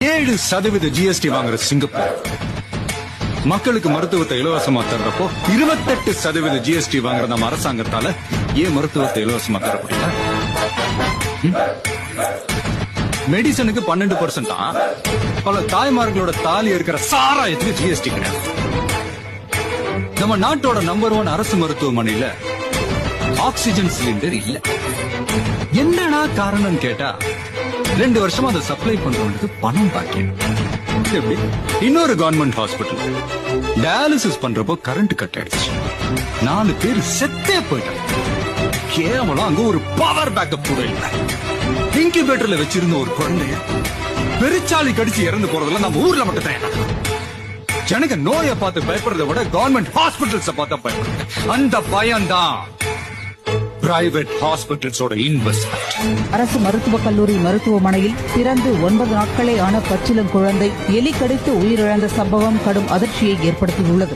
7% GST வாங்குற Singapore மக்களுக்கு மருத்துவத்தை இலவசமா தர்றப்போ 28% GST வாங்குற நம்ம அரசாங்கத்தால ஏன் மருத்துவத்தை இலவசமா தர முடியல? மெடிசனுக்கு 12% தான். பல தாய்மார்களோட தாலி இருக்கிற சாராயத்துக்கு GST கிடையாது. நம்ம நாட்டோட நம்பர் 1 அரசு மருத்துவமனையில ஆக்சிஜன் சிலிண்டர் இல்ல. என்னன்னா காரணம் கேட்டா 2 வருஷமா அதை சப்ளை பண்றவங்களுக்கு பணம் பாக்கி. எப்படி? இன்னொரு கவர்மெண்ட் ஹாஸ்பிட்டல் டயாலிசிஸ் பண்றப்போ கரண்ட் கட் ஆயிடுச்சு. 4 பேர் செத்தே போயிட்டாங்க. கேவலம் அங்க ஒரு பவர் பேக்கப் கூட இல்ல. இன்குபேட்டர்ல வச்சிருந்த ஒரு குழந்தைய பெருச்சாலி கடிச்சு இறந்து போறதுல நம்ம ஊர்ல மட்டும் தான். ஜனங்க நோயை பார்த்து பயப்படுறதை விட கவர்மெண்ட் ஹாஸ்பிட்டல்ஸ் பார்த்தா பயப்படுறாங்க. அந்த பயம்தான் பிரைவேட் ஹாஸ்பிட்டல்ஸோட இன்வெஸ்ட்மெண்ட். அரசு மருத்துவக் கல்லூரி மருத்துவமனையில் பிறந்து 9 நாட்களே ஆன பச்சிளம் குழந்தை எலி கடித்து உயிரிழந்த சம்பவம் கடும் அதிர்ச்சியை ஏற்படுத்தியுள்ளது.